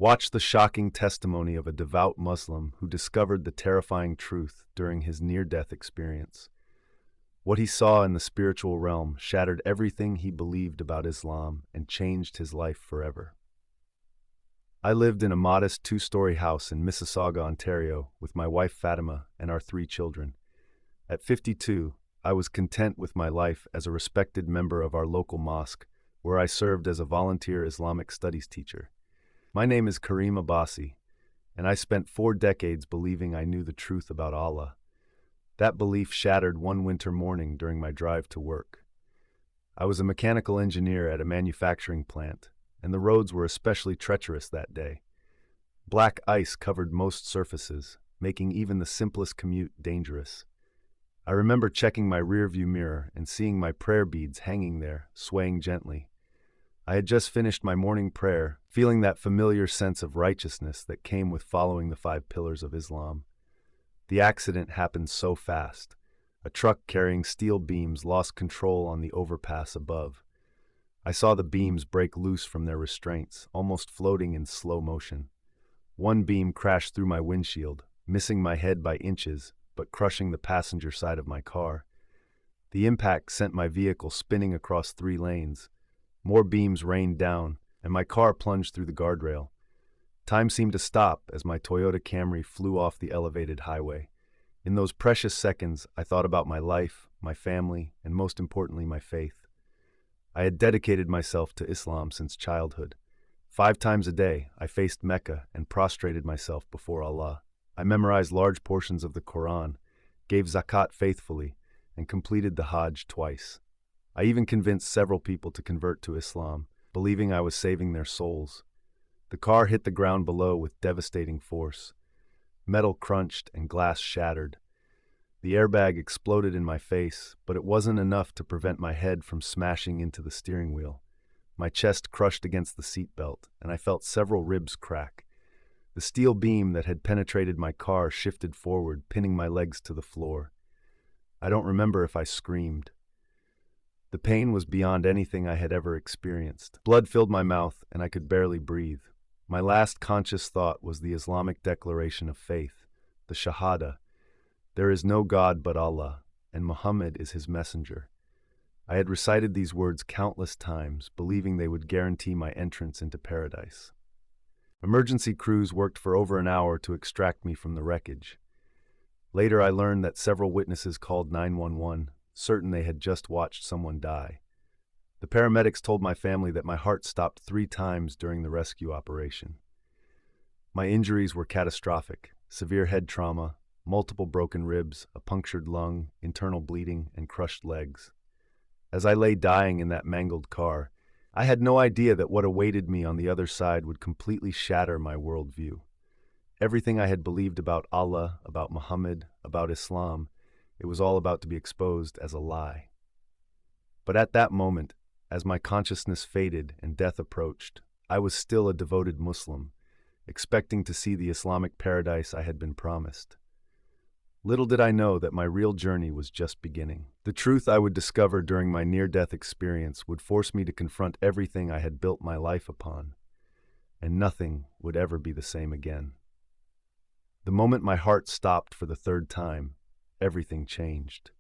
Watch the shocking testimony of a devout Muslim who discovered the terrifying truth during his near-death experience. What he saw in the spiritual realm shattered everything he believed about Islam and changed his life forever. I lived in a modest two-story house in Mississauga, Ontario, with my wife Fatima and our 3 children. At 52, I was content with my life as a respected member of our local mosque, where I served as a volunteer Islamic studies teacher. My name is Karim Abbasi, and I spent 4 decades believing I knew the truth about Allah. That belief shattered one winter morning during my drive to work. I was a mechanical engineer at a manufacturing plant, and the roads were especially treacherous that day. Black ice covered most surfaces, making even the simplest commute dangerous. I remember checking my rearview mirror and seeing my prayer beads hanging there, swaying gently. I had just finished my morning prayer, feeling that familiar sense of righteousness that came with following the 5 pillars of Islam. The accident happened so fast. A truck carrying steel beams lost control on the overpass above. I saw the beams break loose from their restraints, almost floating in slow motion. One beam crashed through my windshield, missing my head by inches, but crushing the passenger side of my car. The impact sent my vehicle spinning across 3 lanes. More beams rained down, and my car plunged through the guardrail. Time seemed to stop as my Toyota Camry flew off the elevated highway. In those precious seconds, I thought about my life, my family, and most importantly, my faith. I had dedicated myself to Islam since childhood. 5 times a day, I faced Mecca and prostrated myself before Allah. I memorized large portions of the Quran, gave zakat faithfully, and completed the Hajj twice. I even convinced several people to convert to Islam, believing I was saving their souls. The car hit the ground below with devastating force. Metal crunched and glass shattered. The airbag exploded in my face, but it wasn't enough to prevent my head from smashing into the steering wheel. My chest crushed against the seatbelt, and I felt several ribs crack. The steel beam that had penetrated my car shifted forward, pinning my legs to the floor. I don't remember if I screamed. The pain was beyond anything I had ever experienced. Blood filled my mouth, and I could barely breathe. My last conscious thought was the Islamic declaration of faith, the Shahada. There is no God but Allah, and Muhammad is his messenger. I had recited these words countless times, believing they would guarantee my entrance into paradise. Emergency crews worked for over an hour to extract me from the wreckage. Later, I learned that several witnesses called 911, certain they had just watched someone die. The paramedics told my family that my heart stopped 3 times during the rescue operation. My injuries were catastrophic: severe head trauma, multiple broken ribs, a punctured lung, internal bleeding, and crushed legs. As I lay dying in that mangled car, I had no idea that what awaited me on the other side would completely shatter my worldview. Everything I had believed about Allah, about Muhammad, about Islam, it was all about to be exposed as a lie. But at that moment, as my consciousness faded and death approached, I was still a devoted Muslim, expecting to see the Islamic paradise I had been promised. Little did I know that my real journey was just beginning. The truth I would discover during my near-death experience would force me to confront everything I had built my life upon, and nothing would ever be the same again. The moment my heart stopped for the 3rd time, everything changed.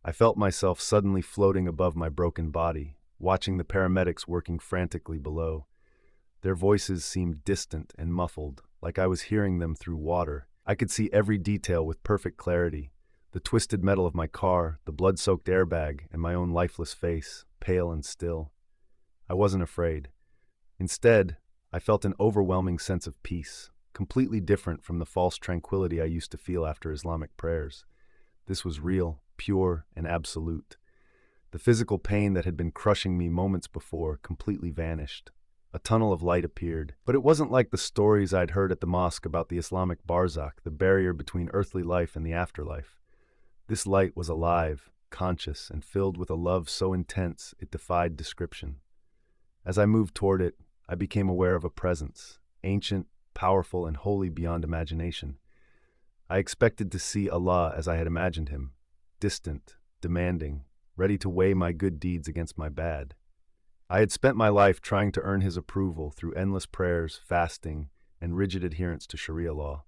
I felt myself suddenly floating above my broken body, watching the paramedics working frantically below. Their voices seemed distant and muffled, like I was hearing them through water. I could see every detail with perfect clarity: the twisted metal of my car, the blood-soaked airbag, and my own lifeless face, pale and still. I wasn't afraid. Instead, I felt an overwhelming sense of peace, completely different from the false tranquility I used to feel after Islamic prayers. This was real, pure, and absolute. The physical pain that had been crushing me moments before completely vanished. A tunnel of light appeared, but it wasn't like the stories I'd heard at the mosque about the Islamic barzakh, the barrier between earthly life and the afterlife. This light was alive, conscious, and filled with a love so intense it defied description. As I moved toward it, I became aware of a presence, ancient, powerful, and wholly beyond imagination. I expected to see Allah as I had imagined him, distant, demanding, ready to weigh my good deeds against my bad. I had spent my life trying to earn his approval through endless prayers, fasting, and rigid adherence to Sharia law.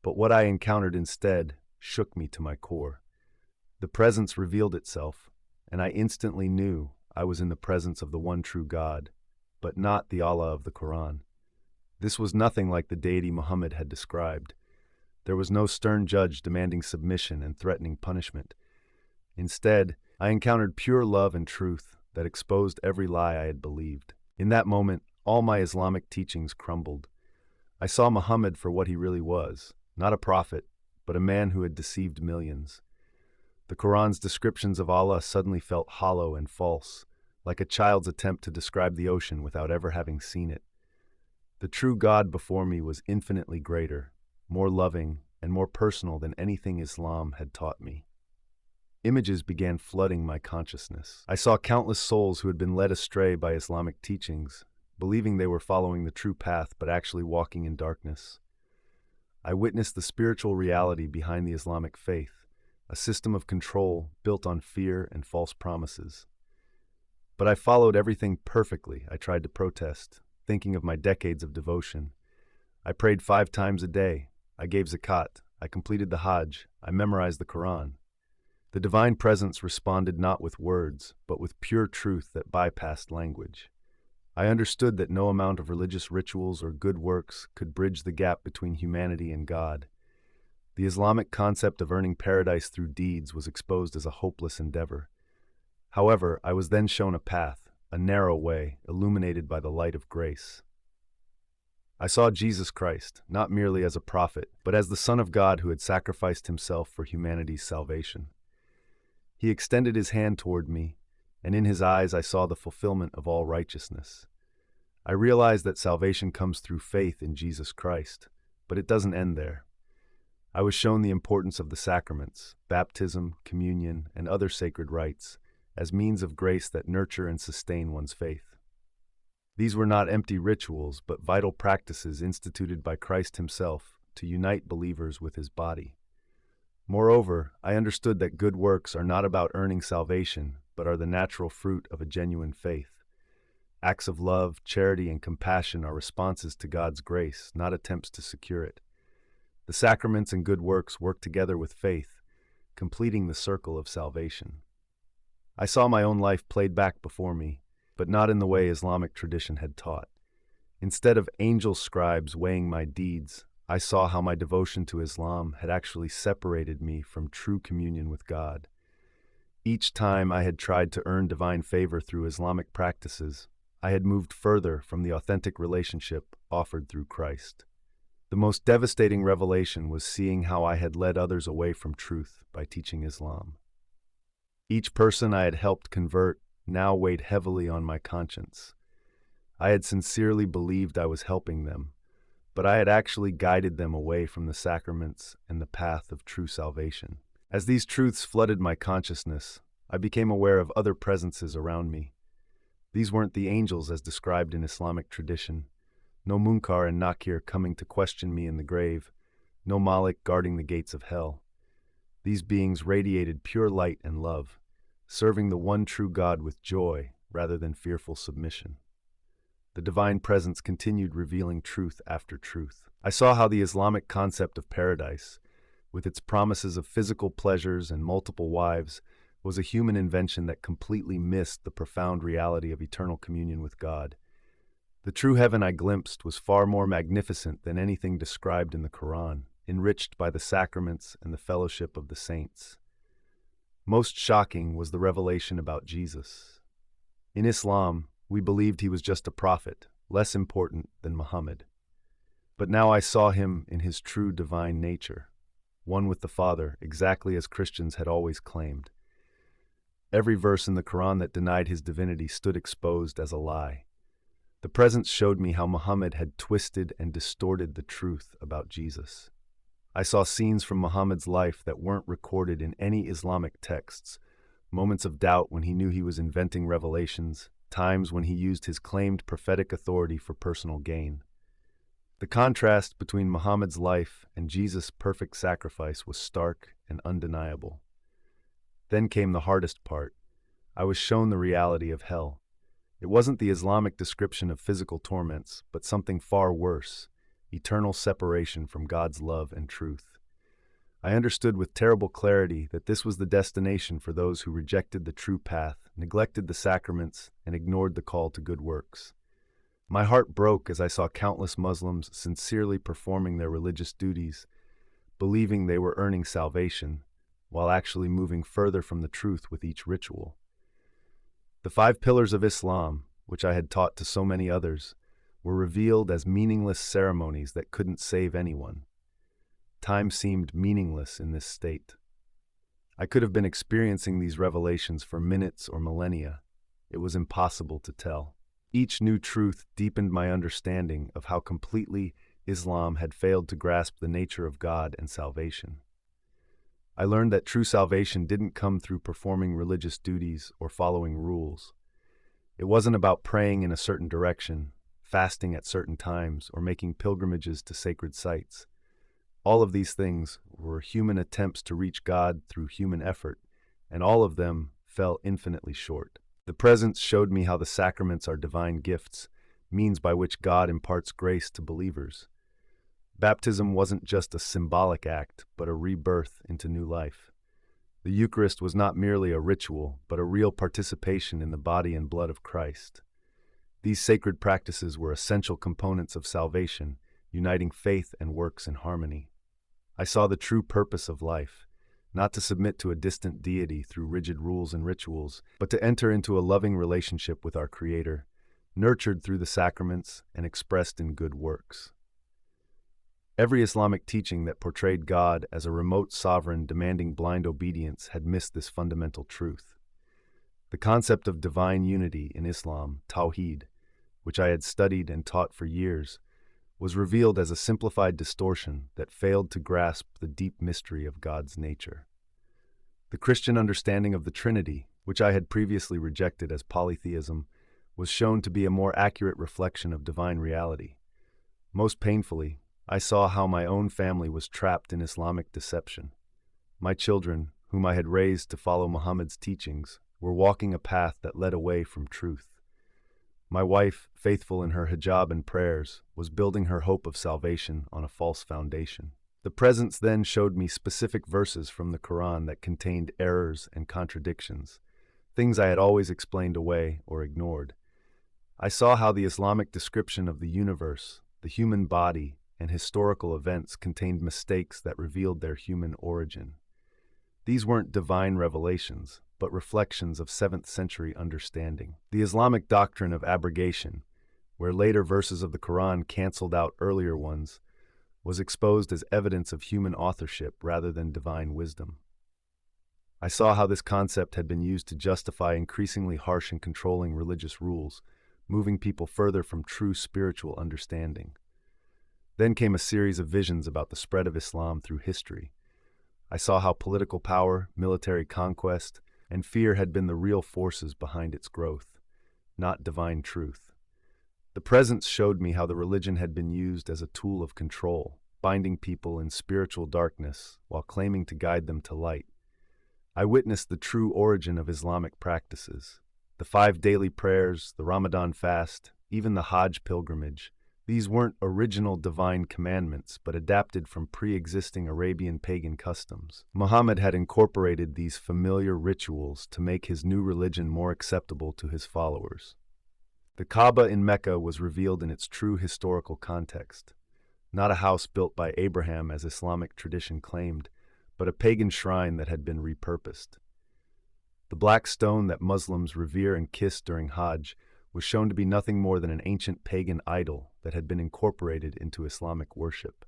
But what I encountered instead shook me to my core. The presence revealed itself, and I instantly knew I was in the presence of the one true God, but not the Allah of the Quran. This was nothing like the deity Muhammad had described. There was no stern judge demanding submission and threatening punishment. Instead, I encountered pure love and truth that exposed every lie I had believed. In that moment, all my Islamic teachings crumbled. I saw Muhammad for what he really was, not a prophet, but a man who had deceived millions. The Quran's descriptions of Allah suddenly felt hollow and false, like a child's attempt to describe the ocean without ever having seen it. The true God before me was infinitely greater, more loving, and more personal than anything Islam had taught me. Images began flooding my consciousness. I saw countless souls who had been led astray by Islamic teachings, believing they were following the true path but actually walking in darkness. I witnessed the spiritual reality behind the Islamic faith, a system of control built on fear and false promises. But I followed everything perfectly. I tried to protest, thinking of my decades of devotion. I prayed 5 times a day. I gave zakat. I completed the Hajj. I memorized the Quran. The divine presence responded not with words, but with pure truth that bypassed language. I understood that no amount of religious rituals or good works could bridge the gap between humanity and God. The Islamic concept of earning paradise through deeds was exposed as a hopeless endeavor. However, I was then shown a path, a narrow way, illuminated by the light of grace. I saw Jesus Christ, not merely as a prophet, but as the Son of God who had sacrificed himself for humanity's salvation. He extended his hand toward me, and in his eyes I saw the fulfillment of all righteousness. I realized that salvation comes through faith in Jesus Christ, but it doesn't end there. I was shown the importance of the sacraments, baptism, communion, and other sacred rites, as means of grace that nurture and sustain one's faith. These were not empty rituals, but vital practices instituted by Christ himself to unite believers with his body. Moreover, I understood that good works are not about earning salvation, but are the natural fruit of a genuine faith. Acts of love, charity, and compassion are responses to God's grace, not attempts to secure it. The sacraments and good works work together with faith, completing the circle of salvation. I saw my own life played back before me, but not in the way Islamic tradition had taught. Instead of angel scribes weighing my deeds, I saw how my devotion to Islam had actually separated me from true communion with God. Each time I had tried to earn divine favor through Islamic practices, I had moved further from the authentic relationship offered through Christ. The most devastating revelation was seeing how I had led others away from truth by teaching Islam. Each person I had helped convert now weighed heavily on my conscience. I had sincerely believed I was helping them, but I had actually guided them away from the sacraments and the path of true salvation. As these truths flooded my consciousness, I became aware of other presences around me. These weren't the angels as described in Islamic tradition, no Munkar and Nakir coming to question me in the grave, no Malik guarding the gates of hell. These beings radiated pure light and love, serving the one true God with joy rather than fearful submission. The divine presence continued revealing truth after truth. I saw how the Islamic concept of paradise, with its promises of physical pleasures and multiple wives, was a human invention that completely missed the profound reality of eternal communion with God. The true heaven I glimpsed was far more magnificent than anything described in the Quran, enriched by the sacraments and the fellowship of the saints. Most shocking was the revelation about Jesus. In Islam, we believed he was just a prophet, less important than Muhammad. But now I saw him in his true divine nature, one with the Father, exactly as Christians had always claimed. Every verse in the Quran that denied his divinity stood exposed as a lie. The presence showed me how Muhammad had twisted and distorted the truth about Jesus. I saw scenes from Muhammad's life that weren't recorded in any Islamic texts, moments of doubt when he knew he was inventing revelations, times when he used his claimed prophetic authority for personal gain. The contrast between Muhammad's life and Jesus' perfect sacrifice was stark and undeniable. Then came the hardest part. I was shown the reality of hell. It wasn't the Islamic description of physical torments, but something far worse: eternal separation from God's love and truth. I understood with terrible clarity that this was the destination for those who rejected the true path, neglected the sacraments, and ignored the call to good works. My heart broke as I saw countless Muslims sincerely performing their religious duties, believing they were earning salvation, while actually moving further from the truth with each ritual. The 5 pillars of Islam, which I had taught to so many others, were revealed as meaningless ceremonies that couldn't save anyone. Time seemed meaningless in this state. I could have been experiencing these revelations for minutes or millennia. It was impossible to tell. Each new truth deepened my understanding of how completely Islam had failed to grasp the nature of God and salvation. I learned that true salvation didn't come through performing religious duties or following rules. It wasn't about praying in a certain direction, fasting at certain times, or making pilgrimages to sacred sites. All of these things were human attempts to reach God through human effort, and all of them fell infinitely short. The presence showed me how the sacraments are divine gifts, means by which God imparts grace to believers. Baptism wasn't just a symbolic act, but a rebirth into new life. The Eucharist was not merely a ritual, but a real participation in the body and blood of Christ. These sacred practices were essential components of salvation, uniting faith and works in harmony. I saw the true purpose of life, not to submit to a distant deity through rigid rules and rituals, but to enter into a loving relationship with our Creator, nurtured through the sacraments and expressed in good works. Every Islamic teaching that portrayed God as a remote sovereign demanding blind obedience had missed this fundamental truth. The concept of divine unity in Islam, Tawheed, which I had studied and taught for years, was revealed as a simplified distortion that failed to grasp the deep mystery of God's nature. The Christian understanding of the Trinity, which I had previously rejected as polytheism, was shown to be a more accurate reflection of divine reality. Most painfully, I saw how my own family was trapped in Islamic deception. My children, whom I had raised to follow Muhammad's teachings, were walking a path that led away from truth. My wife, faithful in her hijab and prayers, was building her hope of salvation on a false foundation. The presence then showed me specific verses from the Quran that contained errors and contradictions, things I had always explained away or ignored. I saw how the Islamic description of the universe, the human body, and historical events contained mistakes that revealed their human origin. These weren't divine revelations, but reflections of 7th century understanding. The Islamic doctrine of abrogation, where later verses of the Quran canceled out earlier ones, was exposed as evidence of human authorship rather than divine wisdom. I saw how this concept had been used to justify increasingly harsh and controlling religious rules, moving people further from true spiritual understanding. Then came a series of visions about the spread of Islam through history. I saw how political power, military conquest, and fear had been the real forces behind its growth, not divine truth. The presence showed me how the religion had been used as a tool of control, binding people in spiritual darkness while claiming to guide them to light. I witnessed the true origin of Islamic practices. The 5 daily prayers, the Ramadan fast, even the Hajj pilgrimage. These weren't original divine commandments, but adapted from pre-existing Arabian pagan customs. Muhammad had incorporated these familiar rituals to make his new religion more acceptable to his followers. The Kaaba in Mecca was revealed in its true historical context, not a house built by Abraham as Islamic tradition claimed, but a pagan shrine that had been repurposed. The black stone that Muslims revere and kiss during Hajj was shown to be nothing more than an ancient pagan idol that had been incorporated into Islamic worship.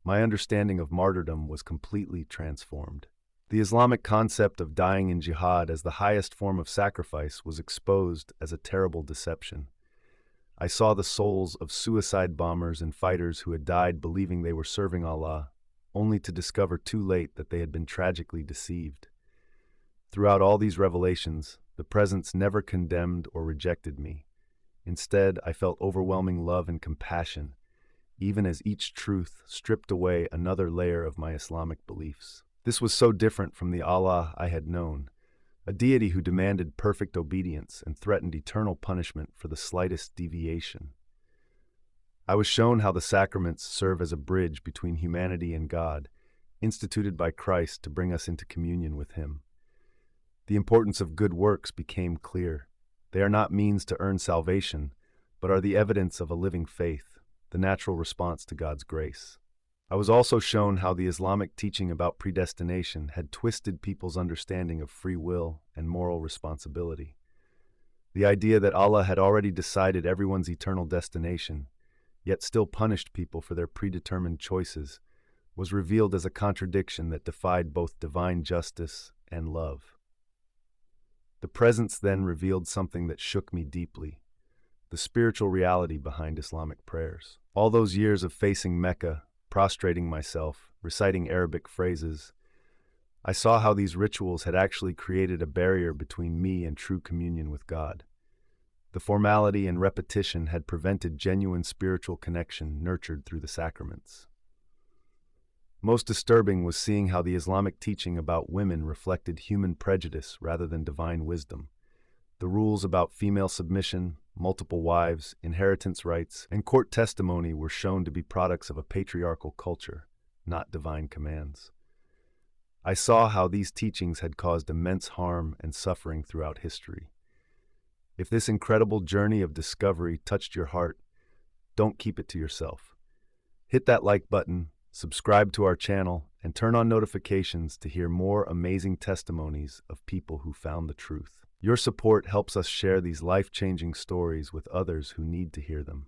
My understanding of martyrdom was completely transformed. The Islamic concept of dying in jihad as the highest form of sacrifice was exposed as a terrible deception. I saw the souls of suicide bombers and fighters who had died believing they were serving Allah, only to discover too late that they had been tragically deceived. Throughout all these revelations, the presence never condemned or rejected me. Instead, I felt overwhelming love and compassion, even as each truth stripped away another layer of my Islamic beliefs. This was so different from the Allah I had known, a deity who demanded perfect obedience and threatened eternal punishment for the slightest deviation. I was shown how the sacraments serve as a bridge between humanity and God, instituted by Christ to bring us into communion with Him. The importance of good works became clear. They are not means to earn salvation, but are the evidence of a living faith, the natural response to God's grace. I was also shown how the Islamic teaching about predestination had twisted people's understanding of free will and moral responsibility. The idea that Allah had already decided everyone's eternal destination, yet still punished people for their predetermined choices, was revealed as a contradiction that defied both divine justice and love. The presence then revealed something that shook me deeply: the spiritual reality behind Islamic prayers. All those years of facing Mecca, prostrating myself, reciting Arabic phrases, I saw how these rituals had actually created a barrier between me and true communion with God. The formality and repetition had prevented genuine spiritual connection nurtured through the sacraments. Most disturbing was seeing how the Islamic teaching about women reflected human prejudice rather than divine wisdom. The rules about female submission, multiple wives, inheritance rights, and court testimony were shown to be products of a patriarchal culture, not divine commands. I saw how these teachings had caused immense harm and suffering throughout history. If this incredible journey of discovery touched your heart, don't keep it to yourself. Hit that like button, subscribe to our channel, and turn on notifications to hear more amazing testimonies of people who found the truth. Your support helps us share these life-changing stories with others who need to hear them.